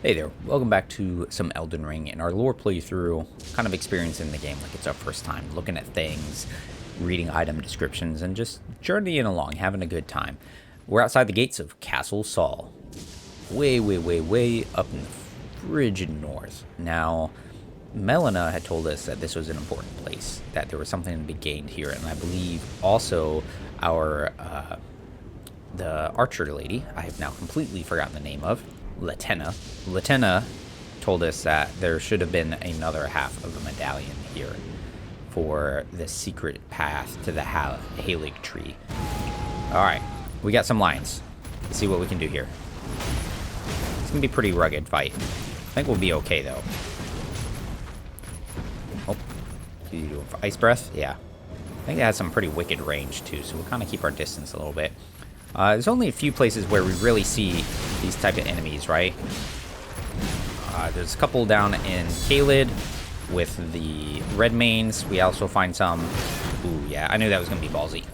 Hey there, welcome back to some Elden Ring and our lore playthrough, kind of experiencing the game like it's our first time, looking at things, reading item descriptions, and just journeying along, having a good time. We're outside the gates of Castle Saul, way up in the frigid north. Now, Melina had told us that this was an important place, that there was something to be gained here, and I believe also the archer lady, I have now completely forgotten the name of, Latenna told us that there should have been another half of a medallion here for the secret path to the Halig tree. Alright, we got some lines. Let's see what we can do here. It's going to be a pretty rugged fight. I think we'll be okay, though. Oh, what are you doing for ice breath? Yeah. I think it has some pretty wicked range, too, so we'll kind of keep our distance a little bit. There's only a few places where we really see these type of enemies, right? There's a couple down in Caelid with the red mains. We also find some... Ooh, yeah, I knew that was going to be ballsy.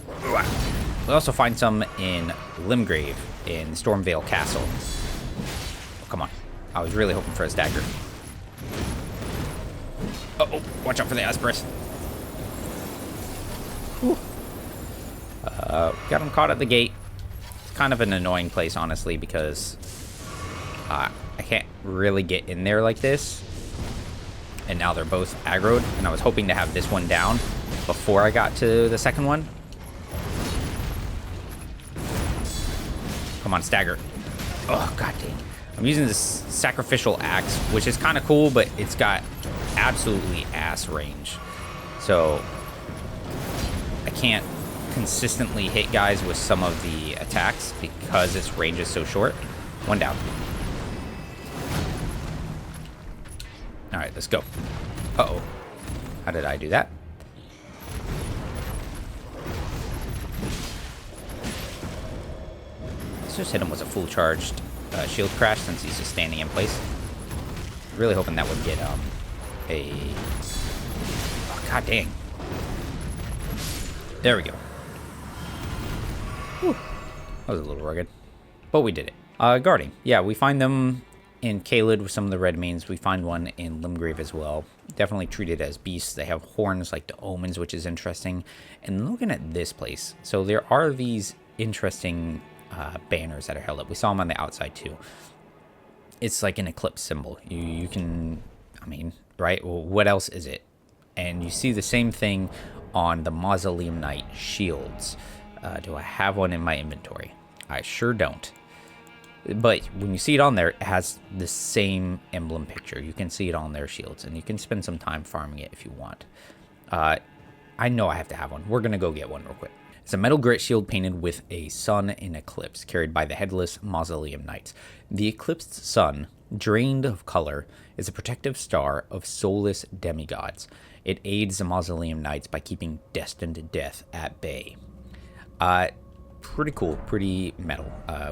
We also find some in Limgrave in Stormvale Castle. Oh, come on. I was really hoping for a stagger. Uh-oh, watch out for the Asperus. Got him caught at the gate. Kind of an annoying place, honestly, because I can't really get in there like this. And now they're both aggroed, and I was hoping to have this one down before I got to the second one. Come on, stagger. Oh, god dang. I'm using this sacrificial axe, which is kind of cool, but it's got absolutely ass range. So I can't consistently hit guys with some of the attacks because its range is so short. One down. Alright, let's go. Uh-oh. How did I do that? Let's just hit him with a full charged shield crash since he's just standing in place. Really hoping that would get a... Oh, god dang. There we go. Whew. That was a little rugged, but we did it. Guarding. Yeah, we find them in Caelid with some of the red mains. We find one in Limgrave as well. Definitely treated as beasts. They have horns like the omens, which is interesting. And looking at this place, so there are these interesting banners that are held up. We saw them on the outside too. It's like an eclipse symbol. You can, I mean, right? Well, what else is it? And you see the same thing on the Mausoleum Knight shields. Do I have one in my inventory? I sure don't. But when you see it on there, it has the same emblem picture. You can see it on their shields, and you can spend some time farming it if you want. I know I have to have one. We're going to go get one real quick. It's a metal grit shield painted with a sun in eclipse, carried by the headless Mausoleum Knights. The eclipsed sun, drained of color, is a protective star of soulless demigods. It aids the Mausoleum Knights by keeping destined death at bay. Pretty cool, pretty metal.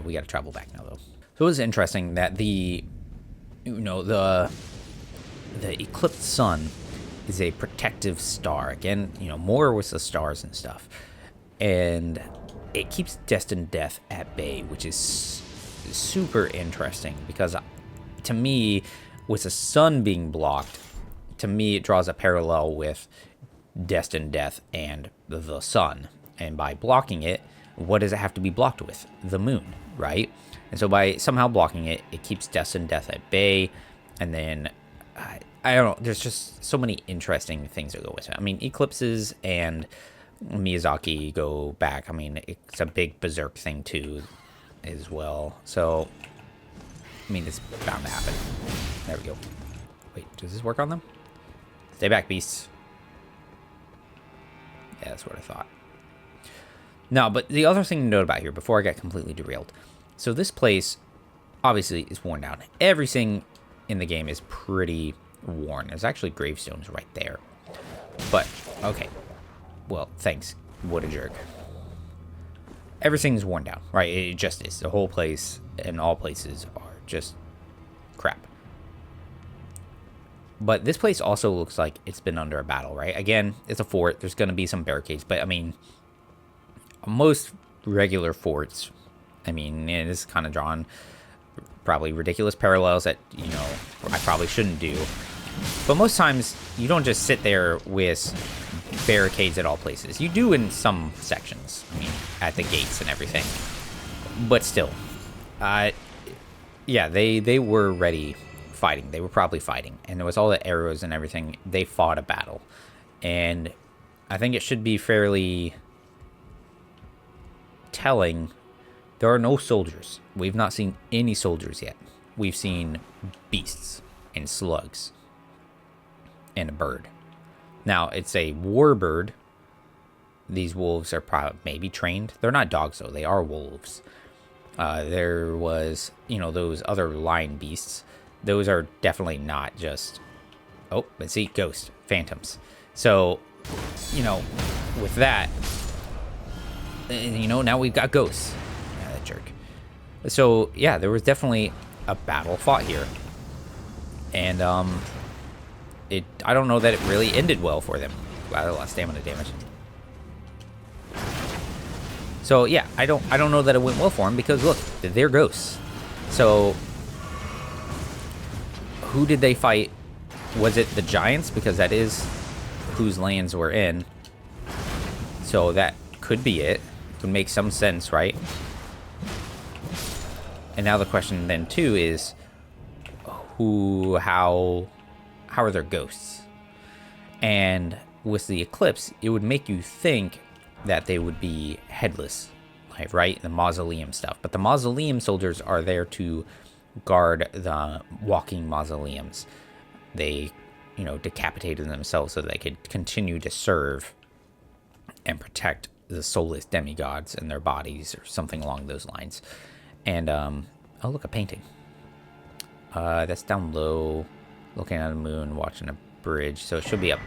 We gotta travel back now, though. So it was interesting that the eclipsed sun is a protective star. Again, more with the stars and stuff. And it keeps destined death at bay, which is super interesting because to me, with the sun being blocked, to me it draws a parallel with destined death and the sun. And by blocking it, what does it have to be blocked with? The moon, right? And so by somehow blocking it, it keeps destined death at bay. And then, I don't know, there's just so many interesting things that go with it. I mean, eclipses and Miyazaki go back. I mean, it's a big berserk thing, too, as well. So, I mean, it's bound to happen. There we go. Wait, does this work on them? Stay back, beasts. Yeah, that's what I thought. No, but the other thing to note about here, before I get completely derailed. So this place, obviously, is worn down. Everything in the game is pretty worn. There's actually gravestones right there. But, okay. Well, thanks. What a jerk. Everything's worn down, right? It just is. The whole place and all places are just crap. But this place also looks like it's been under a battle, right? Again, it's a fort. There's going to be some barricades, but I mean... Most regular forts, I mean, it is kind of drawn Probably ridiculous parallels that, you know, I probably shouldn't do. But most times, you don't just sit there with barricades at all places. You do in some sections. I mean, at the gates and everything. But still. Yeah, they were ready fighting. They were probably fighting. And there was all the arrows and everything. They fought a battle. And I think it should be fairly telling. There are no soldiers. We've not seen any soldiers yet. We've seen beasts and slugs and a bird. Now, it's a war bird. These wolves are probably maybe trained. They're not dogs, though. They are wolves. There was, you know, those other lion beasts. Those are definitely not just... Oh, let's see. Ghost. Phantoms. So, you know, with that, you know, now we've got ghosts. Yeah, that jerk. So, yeah, there was definitely a battle fought here. And, I don't know that it really ended well for them. Wow, a lot of stamina damage. So, yeah, I don't know that it went well for them because, look, they're ghosts. So, who did they fight? Was it the giants? Because that is whose lands we're in. So, that could be it. It would make some sense, right? And now the question then, too, is how are there ghosts? And with the eclipse, it would make you think that they would be headless, right? The mausoleum stuff. But the mausoleum soldiers are there to guard the walking mausoleums. They, you know, decapitated themselves so they could continue to serve and protect the soulless demigods and their bodies or something along those lines. And, oh, look, a painting. That's down low, looking at the moon, watching a bridge. So it should be up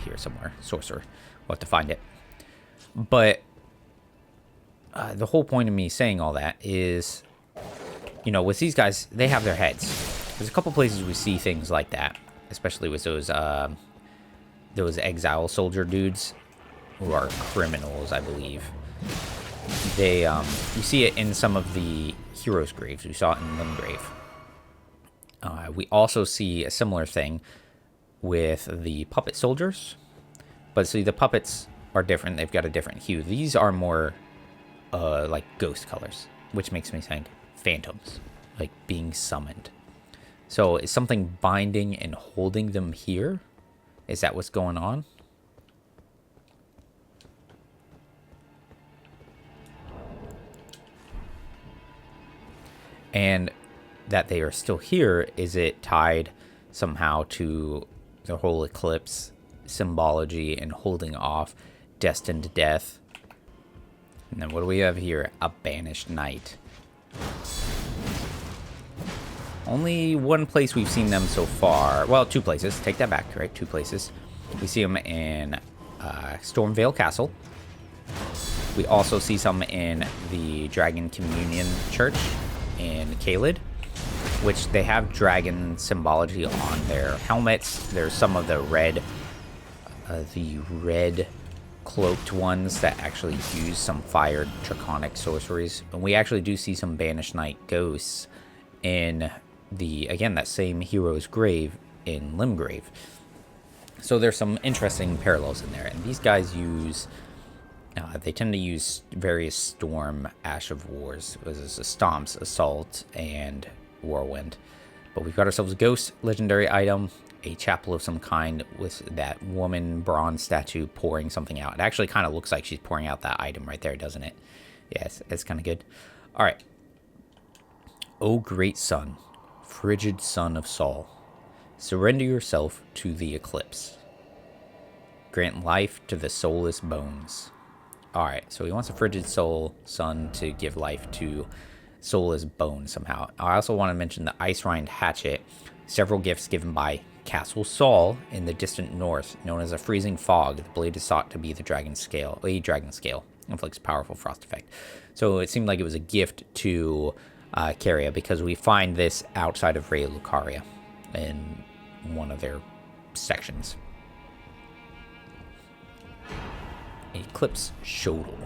here somewhere. Sorcerer. We'll have to find it. But the whole point of me saying all that is, you know, with these guys, they have their heads. There's a couple places we see things like that, especially with those exile soldier dudes who are criminals, I believe. They, you see it in some of the heroes' graves. We saw it in Limgrave. We also see a similar thing with the puppet soldiers. But see, the puppets are different. They've got a different hue. These are more like ghost colors, which makes me think phantoms, like being summoned. So is something binding and holding them here? Is that what's going on? And that they are still here, is it tied somehow to the whole eclipse symbology and holding off destined death? And then what do we have here? A banished knight. Only one place we've seen them so far. Well, two places. Take that back, right? Two places. We see them in Stormvale Castle. We also see some in the Dragon Communion Church in Caelid, which they have dragon symbology on their helmets. There's some of the red cloaked ones that actually use some fired draconic sorceries. And we actually do see some Banished Knight ghosts in the, again, that same hero's grave in Limgrave. So there's some interesting parallels in there. And these guys use, they tend to use various Storm, Ash of Wars. It was Stomps, Assault, and Whirlwind. But we've got ourselves a ghost legendary item, a chapel of some kind with that woman bronze statue pouring something out. It actually kind of looks like she's pouring out that item right there, doesn't it? Yes, it's kind of good. All right. O great sun, frigid son of Saul, surrender yourself to the eclipse. Grant life to the soulless bones. All right, so he wants a frigid sun to give life to soulless bones somehow. I also want to mention the Ice Rind Hatchet, several gifts given by Castle Saul in the distant north, known as a freezing fog. The blade is thought to be the dragon scale, inflicts powerful frost effect. So it seemed like it was a gift to Caria, because we find this outside of Rey Lucaria in one of their sections. Eclipse Shodel.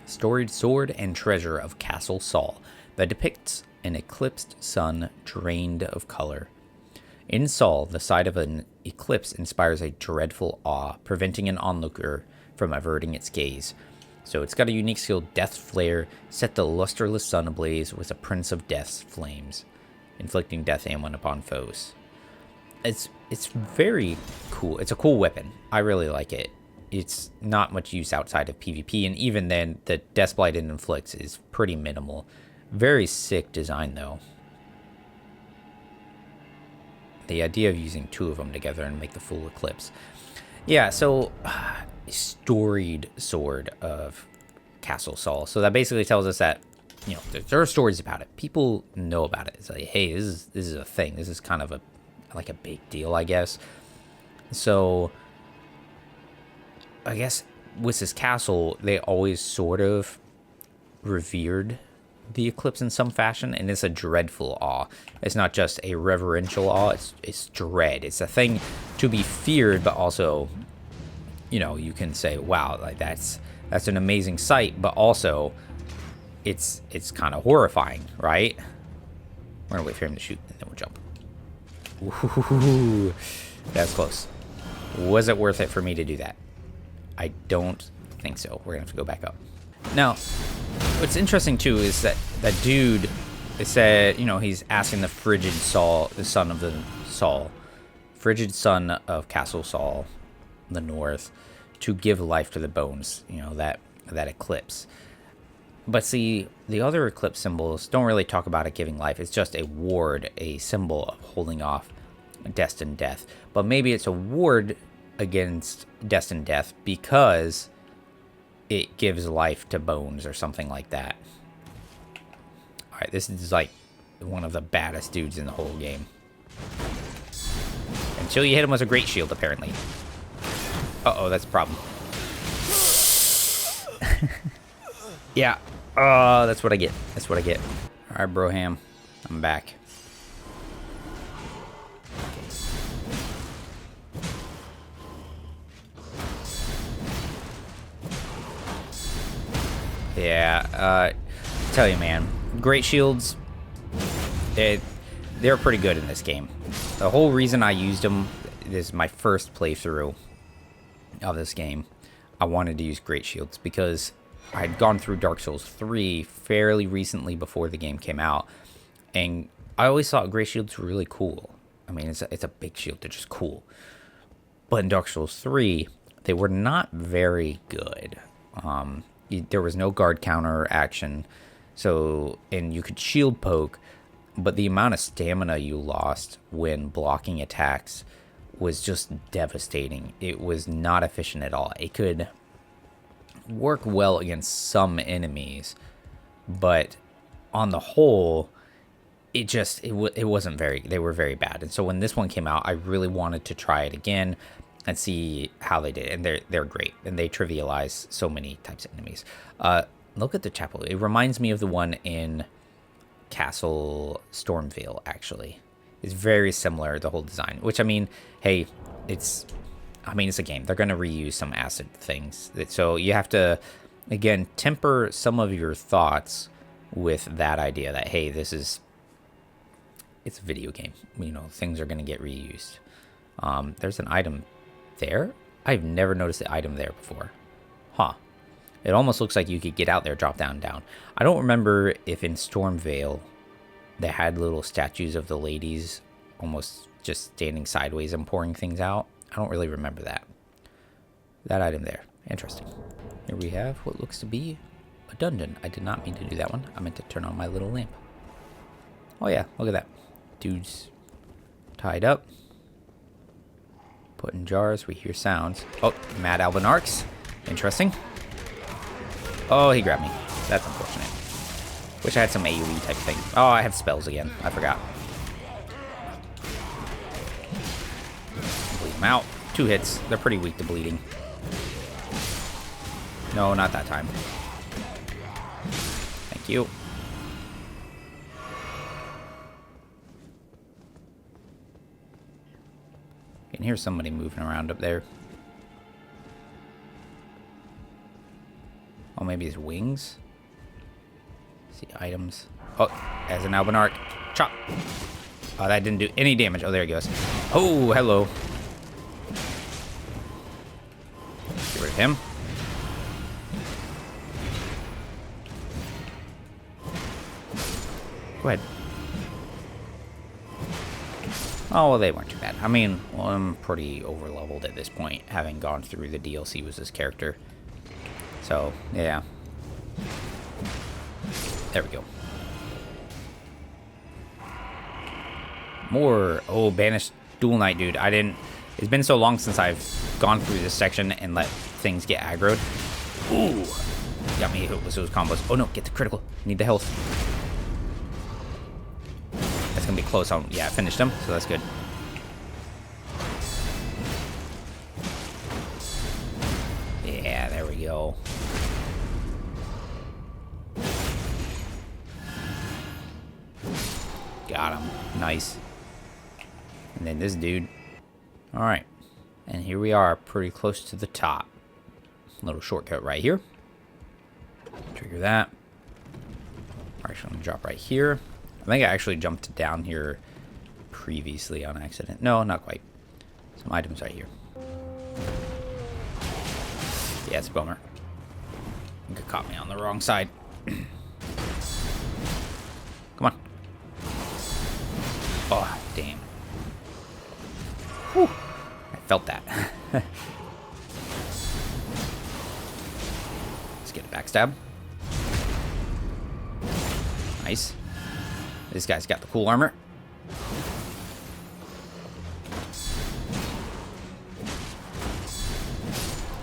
Storied sword and treasure of Castle Saul. that depicts an eclipsed sun drained of color. In Saul, the sight of an eclipse inspires a dreadful awe, preventing an onlooker from averting its gaze. So it's got a unique skill, Death Flare. Set the lusterless sun ablaze with a Prince of Death's flames, inflicting death and when upon foes. It's very cool. It's a cool weapon. I really like it. It's not much use outside of PvP, and even then, the Death Blight it inflicts is pretty minimal. Very sick design, though. The idea of using two of them together and make the full eclipse. Yeah, so storied sword of Castle Saul. So that basically tells us that, you know, there are stories about it. People know about it. It's like, hey, this is a thing. This is kind of a big deal, I guess. So I guess with this castle, they always sort of revered the eclipse in some fashion, and it's a dreadful awe. It's not just a reverential awe, it's dread. It's a thing to be feared, but also, you know, you can say, wow, like that's an amazing sight, but also it's kind of horrifying, right? We're gonna wait for him to shoot, and then we'll jump. Ooh, that's close. Was it worth it for me to do that? I don't think so. We're gonna have to go back up. Now, what's interesting too is that dude, they said, you know, he's asking the frigid Saul, the son of the Saul, frigid son of Castle Saul, the north, to give life to the bones, you know, that eclipse. But see, the other eclipse symbols don't really talk about it giving life. It's just a ward, a symbol of holding off destined death. But maybe it's a ward against destined death because it gives life to bones or something like that. Alright, this is like one of the baddest dudes in the whole game. Until you hit him with a great shield, apparently. Uh-oh, that's a problem. Yeah. Oh, that's what I get. That's what I get. Alright, Broham. I'm back. Yeah, tell you, man, great shields, they're pretty good in this game. The whole reason I used them, this is my first playthrough of this game, I wanted to use great shields because I had gone through Dark Souls 3 fairly recently before the game came out, and I always thought great shields were really cool. I mean, it's a big shield, they're just cool. But in Dark Souls 3, they were not very good. There was no guard counter action, so, and you could shield poke, but the amount of stamina you lost when blocking attacks was just devastating. It was not efficient at all. It could work well against some enemies, but on the whole, it wasn't very, they were very bad. And so when this one came out, I really wanted to try it again and see how they did, and they're great, and they trivialize so many types of enemies. Look at the chapel. It reminds me of the one in Castle Stormvale, actually. It's very similar, the whole design, which, I mean, hey, it's a game. They're going to reuse some acid things. So you have to, again, temper some of your thoughts with that idea that, hey, it's a video game. You know, things are going to get reused. There's an item there. I've never noticed the item there before. Huh. It almost looks like you could get out there, drop down. I don't remember if in Stormvale they had little statues of the ladies almost just standing sideways and pouring things out. I don't really remember that. That item there. Interesting. Here we have what looks to be a dungeon. I did not mean to do that one. I meant to turn on my little lamp. Oh yeah, look at that. Dude's tied up. Put in jars. We hear sounds. Oh, Mad Alvin Arcs. Interesting. Oh, he grabbed me. That's unfortunate. Wish I had some AoE type thing. Oh, I have spells again. I forgot. Bleed them out. 2 hits. They're pretty weak to bleeding. No, not that time. Thank you. I can hear somebody moving around up there. Oh, maybe his wings? See items. Oh, as an Albinarch. Chop. Oh, that didn't do any damage. Oh, there he goes. Oh, hello. Get rid of him. Go ahead. Oh, well, they weren't too bad. I mean, well, I'm pretty over-leveled at this point, having gone through the DLC with this character. So, yeah. There we go. More. Oh, banished dual knight, dude. I didn't. It's been so long since I've gone through this section and let things get aggroed. Ooh. Got me hit with those combos. Oh, no. Get the critical. Need the health. That's going to be close. Yeah, I finished him, so that's good. Yeah, there we go. Got him. Nice. And then this dude. Alright. And here we are, pretty close to the top. Little shortcut right here. Trigger that. Actually, I'm going to drop right here. I think I actually jumped down here previously on accident. No, not quite. Some items right here. Yeah, it's a bummer. I think it caught me on the wrong side. Come on. Oh, damn. Whew. I felt that. Let's get a backstab. Nice. This guy's got the cool armor.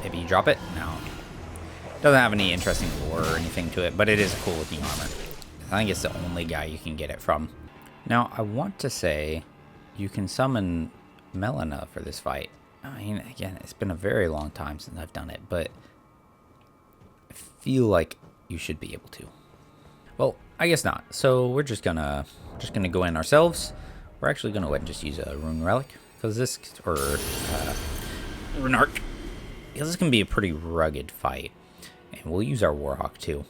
Maybe you drop it? No. Doesn't have any interesting lore or anything to it, but it is a cool looking armor. I think it's the only guy you can get it from. Now, I want to say you can summon Melina for this fight. I mean, again, it's been a very long time since I've done it, but I feel like you should be able to. Well, I guess not. So we're just gonna go in ourselves. We're actually gonna go ahead and just use a rune relic because this Runarch, because this can be a pretty rugged fight, and we'll use our Warhawk too.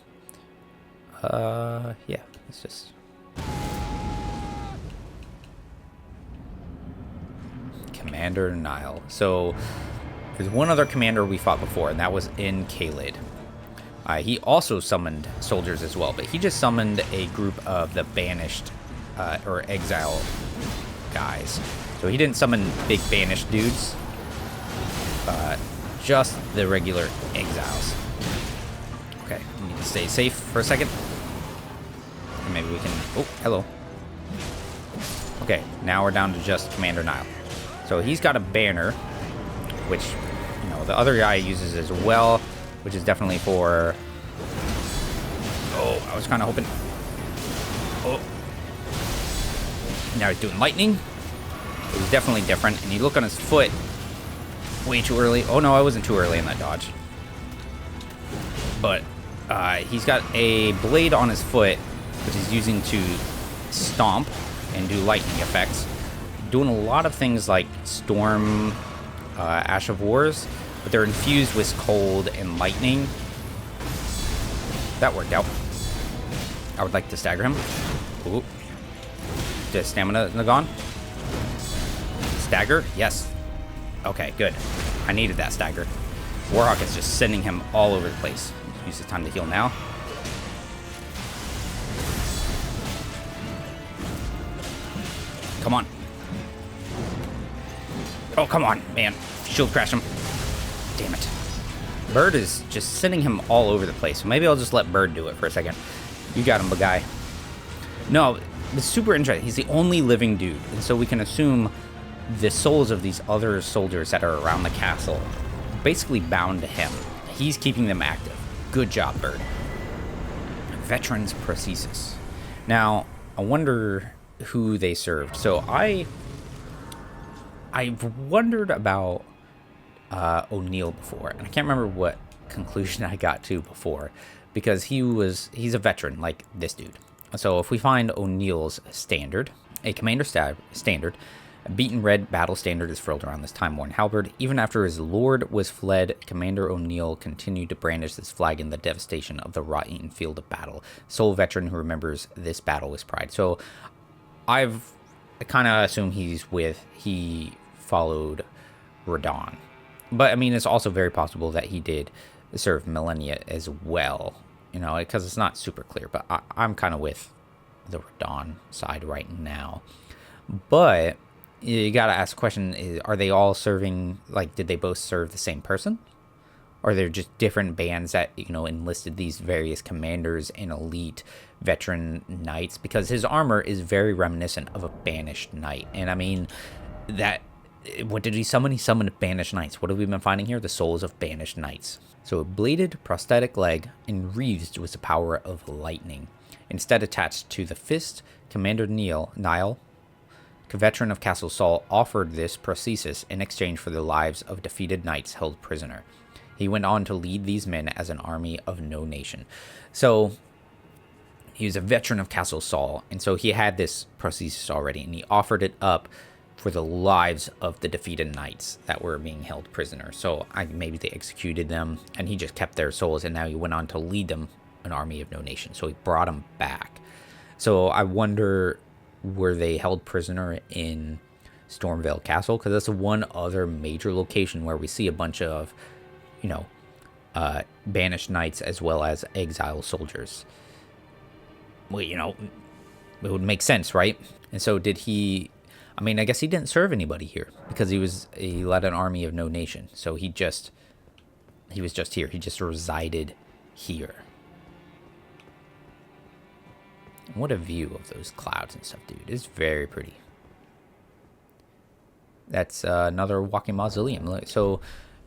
Yeah, let's just. Commander Niall. So there's one other commander we fought before, and that was in Caelid. He also summoned soldiers as well, but he just summoned a group of the banished or exile guys. So he didn't summon big banished dudes, just the regular exiles. Okay, we need to stay safe for a second. And maybe we can... Oh, hello. Okay, now we're down to just Commander Niall. So he's got a banner, which, you know, the other guy uses as well, which is definitely for... Oh, I was kind of hoping... Oh. Now he's doing lightning. It was definitely different. And you look on his foot way too early. Oh, no, I wasn't too early in that dodge. But he's got a blade on his foot, which he's using to stomp and do lightning effects. Doing a lot of things like Storm, Ash of Wars, but they're infused with cold and lightning. That worked out. I would like to stagger him. Ooh. The stamina gone. Stagger? Yes. Okay, good. I needed that stagger. Warhawk is just sending him all over the place. Use the time to heal now. Come on. Oh, come on, man. Shield crash him. Damn it. Bird is just sending him all over the place. So maybe I'll just let Bird do it for a second. You got him, big guy. No, it's super interesting. He's the only living dude. And so we can assume the souls of these other soldiers that are around the castle are basically bound to him. He's keeping them active. Good job, Bird. Veterans prosthesis. Now, I wonder who they served. So I've wondered about O'Neill before, and I can't remember what conclusion I got to before, because he's a veteran like this dude. So if we find O'Neill's standard, a commander standard, A beaten red battle standard is furled around this time-worn halberd. Even after his lord was fled, Commander O'Neill continued to brandish this flag in the devastation of the rotten field of battle. Sole veteran who remembers this battle with pride. So I kind of assume he followed Radon. But, I mean, it's also very possible that he did serve millennia as well, you know, because it's not super clear. But I'm kind of with the Radon side right now. But you got to ask the question, are they all serving, like, did they both serve the same person? Or they're just different bands that, you know, enlisted these various commanders and elite veteran knights? Because his armor is very reminiscent of a banished knight. And, I mean, what did he summon? He summoned banished knights. What have we been finding here? The souls of banished knights. So a bladed prosthetic leg enwreathed with the power of lightning. Instead attached to the fist, Commander Niall, veteran of Castle Saul, offered this prosthesis in exchange for the lives of defeated knights held prisoner. He went on to lead these men as an army of no nation. So he was a veteran of Castle Saul, and so he had this prosthesis already, and he offered it up for the lives of the defeated knights that were being held prisoner. So maybe they executed them, and he just kept their souls, and now he went on to lead them an army of no nation. So he brought them back. So I wonder, were they held prisoner in Stormvale Castle? Because that's the one other major location where we see a bunch of, you know, banished knights as well as exile soldiers. Well, you know, it would make sense, right? And so did he... I mean, I guess he didn't serve anybody here because he led an army of no nation. So he was just here. He just resided here. What a view of those clouds and stuff, dude. It's very pretty. That's another walking mausoleum. So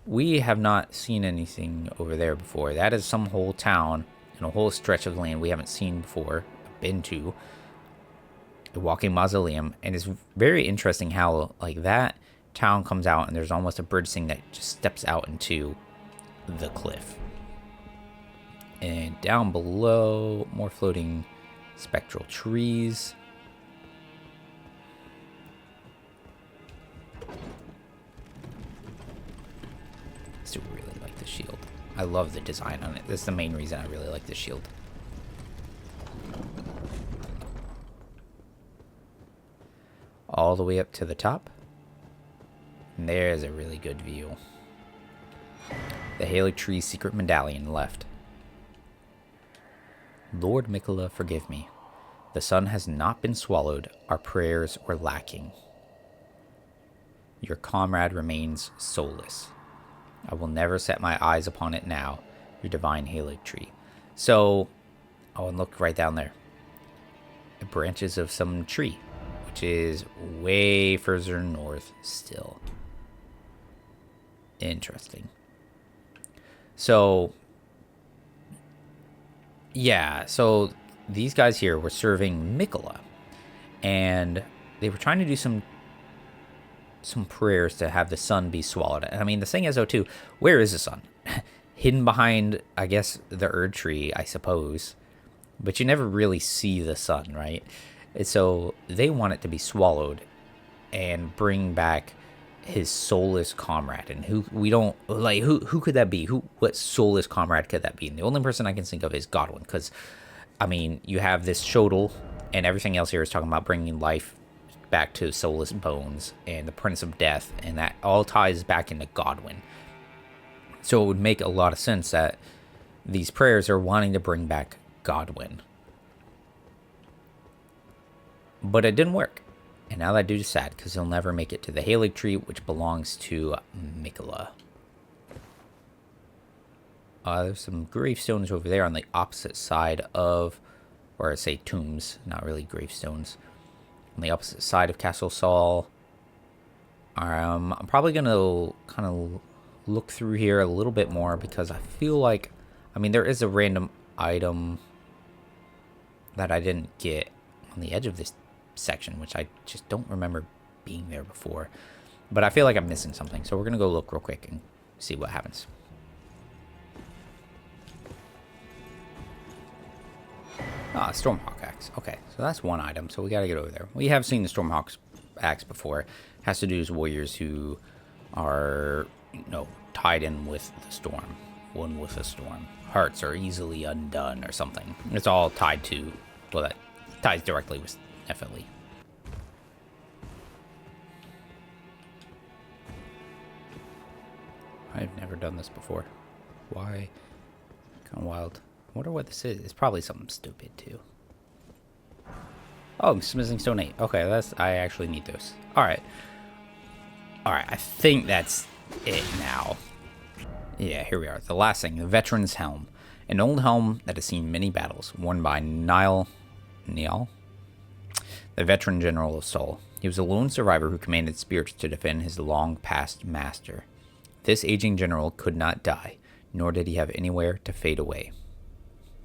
we have not seen anything over there before. That is some whole town and a whole stretch of land we haven't seen before, been to. A walking mausoleum. And it's very interesting how, like, that town comes out and there's almost a bridge thing that just steps out into the cliff. And down below, more floating spectral trees. I still really like the shield. I love the design on it. That's the main reason I really like the shield. All the way up to the top. And there's a really good view. The Halig Tree secret medallion left. Lord Mikola, forgive me. The sun has not been swallowed. Our prayers were lacking. Your comrade remains soulless. I will never set my eyes upon it now. Your divine Halig Tree. So, oh, and look right down there. The branches of some tree, which is way further north still. Interesting. So, yeah, so these guys here were serving Mikola, and they were trying to do some prayers to have the sun be swallowed. And I mean, the thing is, though, too, where is the sun? Hidden behind, I guess, the Erd tree, I suppose. But you never really see the sun, right? And so they want it to be swallowed and bring back his soulless comrade. And who could that be? What soulless comrade could that be? And the only person I can think of is Godwin, because, I mean, you have this Shodel, and everything else here is talking about bringing life back to soulless bones and the Prince of Death, and that all ties back into Godwin. So it would make a lot of sense that these prayers are wanting to bring back Godwin. But it didn't work. And now that dude is sad because he'll never make it to the Halig Tree, which belongs to Mikola. There's some gravestones over there on the opposite side of, or I say tombs, not really gravestones. On the opposite side of Castle Saul. I'm probably going to kind of look through here a little bit more because I feel like, I mean, there is a random item that I didn't get on the edge of this section, which I just don't remember being there before. But I feel like I'm missing something, so we're going to go look real quick and see what happens. Ah, Stormhawk axe. Okay, so that's one item, so we got to get over there. We have seen the Stormhawks axe before, has to do with warriors who are, tied in with the storm. One with the storm. Hearts are easily undone or something. It's all tied to, well, that ties directly with FLE. I've never done this before. Why? Kind of wild. I wonder what this is. It's probably something stupid too. Oh, Smithing Stone 8. Okay, I actually need those. Alright. Alright, I think that's it now. Yeah, here we are. The last thing, the Veteran's Helm. An old helm that has seen many battles, worn by Niall, the veteran general of Sol. He was a lone survivor who commanded spirits to defend his long-past master. This aging general could not die, nor did he have anywhere to fade away.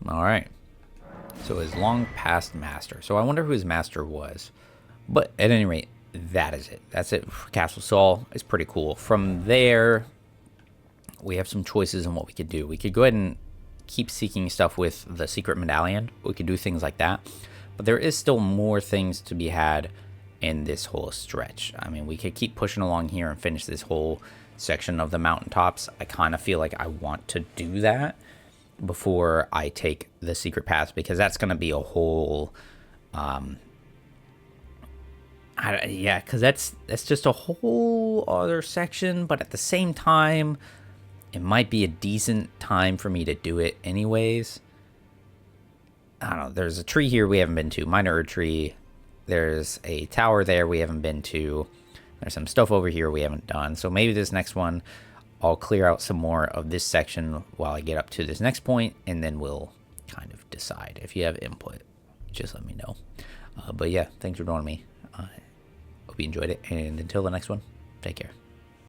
Alright. So his long-past master. So I wonder who his master was. But at any rate, that is it. That's it for Castle Sol. It's pretty cool. From there, we have some choices on what we could do. We could go ahead and keep seeking stuff with the secret medallion. We could do things like that. But there is still more things to be had in this whole stretch. I mean, we could keep pushing along here and finish this whole section of the mountaintops. I kind of feel like I want to do that before I take the secret path, because that's going to be a whole yeah, because that's just a whole other section, but at the same time it might be a decent time for me to do it anyways. I don't know, there's a tree here we haven't been to, minor tree. There's a tower there we haven't been to. There's some stuff over here we haven't done. So maybe this next one, I'll clear out some more of this section while I get up to this next point, and then we'll kind of decide. If you have input, just let me know. But yeah, thanks for joining me. Hope you enjoyed it, and until the next one, take care.